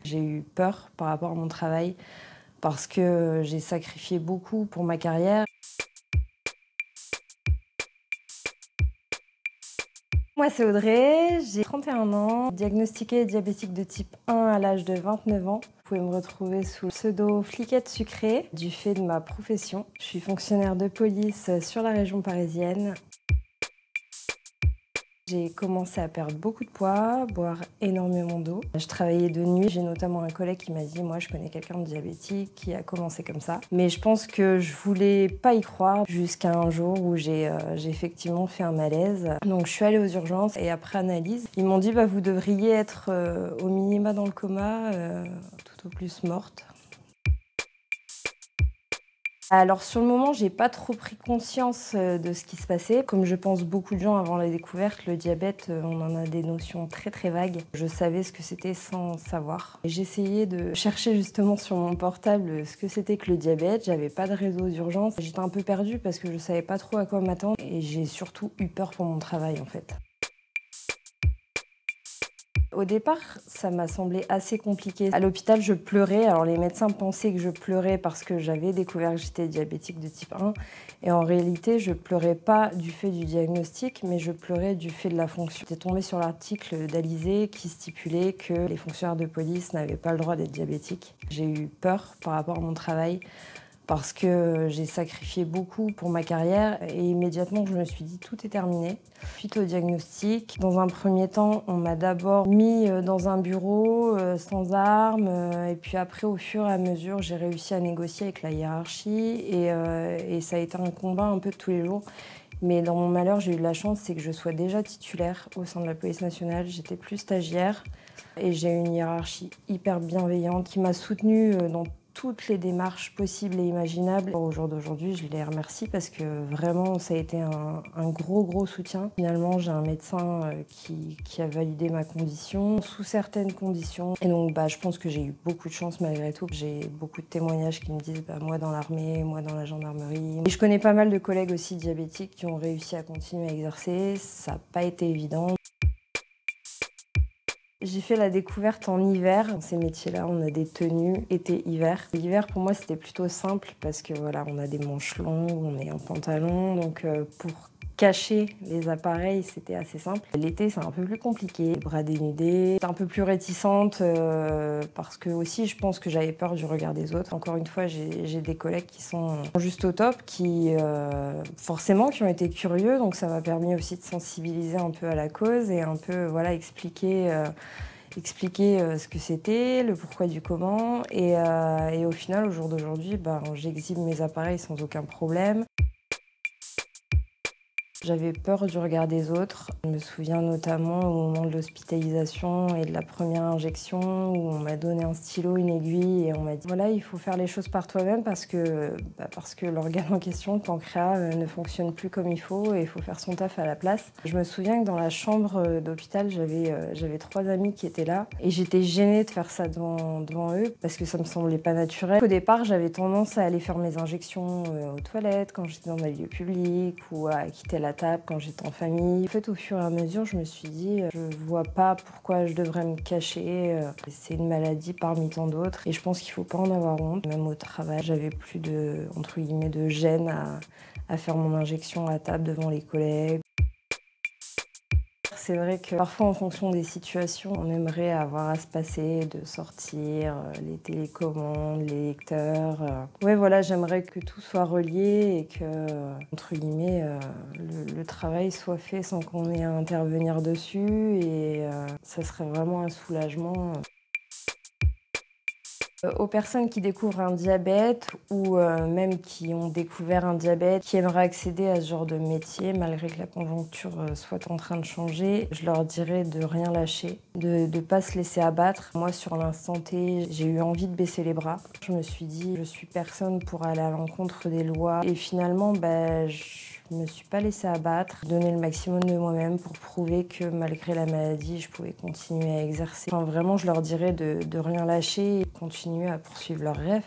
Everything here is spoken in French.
J'ai eu peur par rapport à mon travail parce que j'ai sacrifié beaucoup pour ma carrière. Moi, c'est Audrey, j'ai 31 ans, diagnostiquée diabétique de type 1 à l'âge de 29 ans. Vous pouvez me retrouver sous le pseudo Fliquette Sucrée du fait de ma profession. Je suis fonctionnaire de police sur la région parisienne. J'ai commencé à perdre beaucoup de poids, boire énormément d'eau. Je travaillais de nuit. J'ai notamment un collègue qui m'a dit « Moi, je connais quelqu'un de diabétique qui a commencé comme ça ». Mais je pense que je voulais pas y croire jusqu'à un jour où j'ai effectivement fait un malaise. Donc, je suis allée aux urgences et après analyse, ils m'ont dit « Vous devriez être au minima dans le coma, tout au plus morte ». Alors sur le moment, j'ai pas trop pris conscience de ce qui se passait. Comme je pense beaucoup de gens avant la découverte, le diabète, on en a des notions très très vagues. Je savais ce que c'était sans savoir. J'essayais de chercher justement sur mon portable ce que c'était que le diabète. J'avais pas de réseau d'urgence. J'étais un peu perdue parce que je savais pas trop à quoi m'attendre et j'ai surtout eu peur pour mon travail en fait. Au départ, ça m'a semblé assez compliqué. À l'hôpital, je pleurais. Alors les médecins pensaient que je pleurais parce que j'avais découvert que j'étais diabétique de type 1. Et en réalité, je pleurais pas du fait du diagnostic, mais je pleurais du fait de la fonction. J'étais tombée sur l'article d'Alizée qui stipulait que les fonctionnaires de police n'avaient pas le droit d'être diabétiques. J'ai eu peur par rapport à mon travail, parce que j'ai sacrifié beaucoup pour ma carrière et immédiatement je me suis dit tout est terminé. Suite au diagnostic, dans un premier temps, on m'a d'abord mis dans un bureau sans armes et puis après au fur et à mesure j'ai réussi à négocier avec la hiérarchie et ça a été un combat un peu de tous les jours. Mais dans mon malheur, j'ai eu de la chance, c'est que je sois déjà titulaire au sein de la police nationale. J'étais plus stagiaire et j'ai une hiérarchie hyper bienveillante qui m'a soutenue dans toutes les démarches possibles et imaginables. Au jour d'aujourd'hui, je les remercie parce que vraiment, ça a été un gros soutien. Finalement, j'ai un médecin qui a validé ma condition sous certaines conditions. Et donc, je pense que j'ai eu beaucoup de chance malgré tout. J'ai beaucoup de témoignages qui me disent moi dans l'armée, moi dans la gendarmerie. Et je connais pas mal de collègues aussi diabétiques qui ont réussi à continuer à exercer. Ça n'a pas été évident. J'ai fait la découverte en hiver. Dans ces métiers-là, on a des tenues été-hiver. L'hiver, pour moi, c'était plutôt simple parce que voilà, on a des manches longues, on est en pantalon. Donc, pour cacher les appareils, c'était assez simple. L'été, c'est un peu plus compliqué. Les bras dénudés, j'étais un peu plus réticente parce que aussi, je pense que j'avais peur du regard des autres. Encore une fois, j'ai des collègues qui sont juste au top, qui forcément, qui ont été curieux. Donc, ça m'a permis aussi de sensibiliser un peu à la cause et un peu, voilà, expliquer ce que c'était, le pourquoi du comment. Et au final, au jour d'aujourd'hui, j'exhibe mes appareils sans aucun problème. J'avais peur du regard des autres. Je me souviens notamment au moment de l'hospitalisation et de la première injection où on m'a donné un stylo, une aiguille et on m'a dit voilà, il faut faire les choses par toi-même parce que l'organe en question, le pancréas, ne fonctionne plus comme il faut et il faut faire son taf à la place. Je me souviens que dans la chambre d'hôpital, j'avais 3 amis qui étaient là et j'étais gênée de faire ça devant eux parce que ça me semblait pas naturel. Au départ, j'avais tendance à aller faire mes injections aux toilettes quand j'étais dans des lieux publics ou à quitter la table quand j'étais en famille. En fait, au fur et à mesure, je me suis dit, je vois pas pourquoi je devrais me cacher. C'est une maladie parmi tant d'autres et je pense qu'il faut pas en avoir honte. Même au travail, j'avais plus de, entre guillemets, de gêne à faire mon injection à table devant les collègues. C'est vrai que parfois, en fonction des situations, on aimerait avoir à se passer, de sortir, les télécommandes, les lecteurs. Ouais, voilà, j'aimerais que tout soit relié et que, entre guillemets, le travail soit fait sans qu'on ait à intervenir dessus et ça serait vraiment un soulagement. Aux personnes qui découvrent un diabète ou même qui ont découvert un diabète, qui aimeraient accéder à ce genre de métier, malgré que la conjoncture soit en train de changer, je leur dirais de rien lâcher, de ne pas se laisser abattre. Moi, sur l'instant T, j'ai eu envie de baisser les bras. Je me suis dit, je suis personne pour aller à l'encontre des lois. Et finalement, je me suis pas laissée abattre, donner le maximum de moi-même pour prouver que malgré la maladie, je pouvais continuer à exercer. Enfin, vraiment, je leur dirais de rien lâcher et continuer à poursuivre leurs rêves.